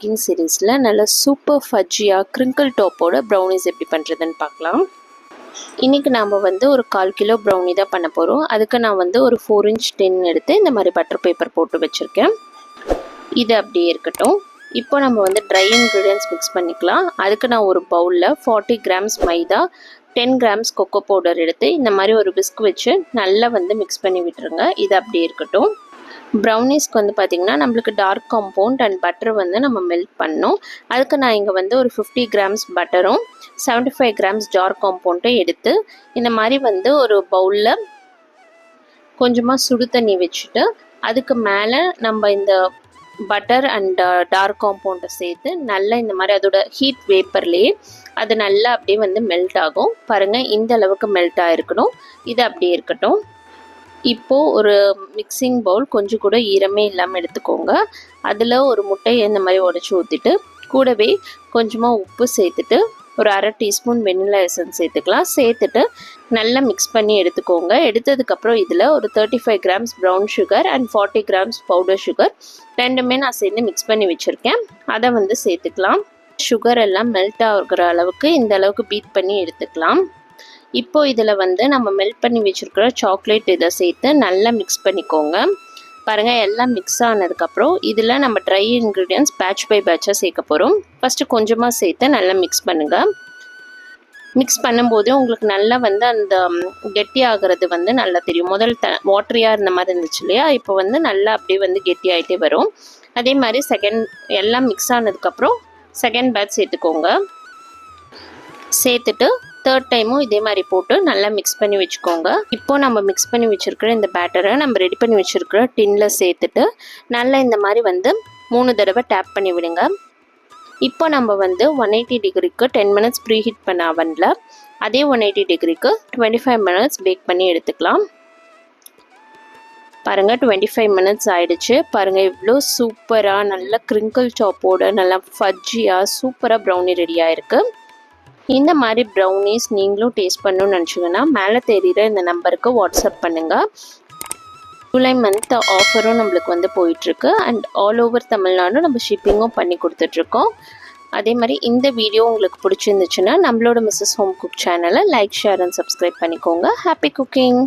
Cooking சீரீஸில் நல்ல super ஃபஜ்ஜியாக crinkle டாப்போட brownies எப்படி பண்ணுறதுன்னு பார்க்கலாம். இன்றைக்கி நாம் ஒரு 1/4 கிலோ ப்ரௌனி தான் பண்ண போகிறோம். அதுக்கு நான் ஒரு 4 இன்ச் டின் எடுத்து இந்த மாதிரி பட்டர் பேப்பர் போட்டு வச்சுருக்கேன். இது அப்படியே இருக்கட்டும். இப்போ நம்ம ட்ரை இன்க்ரீடியன்ஸ் மிக்ஸ் பண்ணிக்கலாம். அதுக்கு நான் ஒரு பவுலில் 40 கிராம்ஸ் மைதா, 10 கிராம்ஸ் கொக்கோ பவுடர் எடுத்து இந்த மாதிரி ஒரு விஸ்க் வச்சு நல்லா மிக்ஸ் பண்ணி விட்டுருங்க. இது அப்படியே இருக்கட்டும். ப்ரௌனிஸ்க்கு பார்த்திங்கன்னா நம்மளுக்கு டார்க் காம்பவுண்ட் அண்ட் பட்டர் நம்ம மெல்ட் பண்ணோம். அதுக்கு நான் இங்கே ஒரு 50 கிராம்ஸ் பட்டரும் 75 கிராம்ஸ் டார்க் காம்பவுண்ட்டும் எடுத்து இந்த மாதிரி ஒரு பவுலில் கொஞ்சமாக சுடு தண்ணி வச்சுட்டு அதுக்கு மேலே நம்ம இந்த பட்டர் அண்ட் டார்க் காம்பவுண்டை சேர்த்து நல்லா இந்த மாதிரி அதோட ஹீட் வேப்பர்லேயே அது நல்லா அப்படியே மெல்ட் ஆகும். பாருங்கள், இந்த அளவுக்கு மெல்ட் ஆகிருக்கணும். இது அப்படியே இருக்கட்டும். இப்போது ஒரு மிக்சிங் பவுல் கொஞ்சம் கூட ஈரமே இல்லாமல் எடுத்துக்கோங்க. அதில் ஒரு முட்டையை இந்த மாதிரி உடச்சி ஊற்றிட்டு கூடவே கொஞ்சமாக உப்பு சேர்த்துட்டு ஒரு 1/2 டீஸ்பூன் வெனிலா எசன்ஸ் சேர்த்துக்கலாம். சேர்த்துட்டு நல்லா மிக்ஸ் பண்ணி எடுத்துக்கோங்க. எடுத்ததுக்கப்புறம் இதில் ஒரு 35 grams brown sugar and 40 grams powder sugar ரெண்டுமே நான் சேர்ந்து மிக்ஸ் பண்ணி வச்சுருக்கேன். அதை சேர்த்துக்கலாம். சுகர் எல்லாம் மெல்ட் ஆகிற அளவுக்கு இந்த அளவுக்கு பீட் பண்ணி எடுத்துக்கலாம். இப்போ இதில் நம்ம மெல்ட் பண்ணி வச்சுருக்கிற சாக்லேட் இதை சேர்த்து நல்லா மிக்ஸ் பண்ணிக்கோங்க. பாருங்கள், எல்லாம் மிக்ஸ் ஆனதுக்கப்புறம் இதில் நம்ம ட்ரை இன்க்ரீடியன்ஸ் பேட்ச் பை பேட்சாக சேர்க்க போகிறோம். ஃபஸ்ட்டு கொஞ்சமாக சேர்த்து நல்லா மிக்ஸ் பண்ணுங்கள். மிக்ஸ் பண்ணும்போது உங்களுக்கு நல்லா அந்த கெட்டி ஆகிறது நல்லா தெரியும். முதல் வாட்டரியாக இருந்த மாதிரி இருந்துச்சு இல்லையா, இப்போ நல்லா அப்படியே கெட்டி ஆகிட்டே வரும். அதே மாதிரி எல்லாம் மிக்ஸ் ஆனதுக்கப்புறம் செகண்ட் பேட்ச் சேர்த்துக்கோங்க. சேர்த்துட்டு தேர்ட் டைமும் இதே மாதிரி போட்டு நல்லா மிக்ஸ் பண்ணி வச்சுக்கோங்க. இப்போது நம்ம மிக்ஸ் பண்ணி வச்சுருக்கிற இந்த பேட்டரை நம்ம ரெடி பண்ணி வச்சுருக்கிற டின்னில் சேர்த்துட்டு நல்லா இந்த மாதிரி 3 தடவை டேப் பண்ணி விடுங்க. இப்போ நம்ம 180 டிகிரிக்கு 10 மினிட்ஸ் ப்ரீ ஹீட் பண்ண அவனில் அதே 180 டிகிரிக்கு 25 மினிட்ஸ் பேக் பண்ணி எடுத்துக்கலாம். பாருங்கள், 25 மினிட்ஸ் ஆகிடுச்சு. பாருங்கள், இவ்வளோ சூப்பராக நல்ல கிரிங்கிள் சாப்போட நல்லா ஃபஜ்ஜியாக சூப்பராக ப்ரௌனி ரெடியாக இருக்குது. இந்த மாதிரி ப்ரௌனிஸ் நீங்களும் டேஸ்ட் பண்ணணும்னு நினச்சிங்கன்னா மேலே தெரிகிற இந்த நம்பருக்கு வாட்ஸ்அப் பண்ணுங்கள். ஜூலை மந்த் ஆஃபரும் நம்மளுக்கு போயிட்டுருக்கு. அண்ட் ஆல் ஓவர் தமிழ்நாடு நம்ம ஷிப்பிங்கும் பண்ணி கொடுத்துட்ருக்கோம். அதே மாதிரி இந்த வீடியோ உங்களுக்கு பிடிச்சிருந்துச்சுன்னா நம்மளோட மிஸ்ஸஸ் ஹோம் குக் சேனலை லைக், ஷேர் அண்ட் சப்ஸ்கிரைப் பண்ணிக்கோங்க. Happy cooking!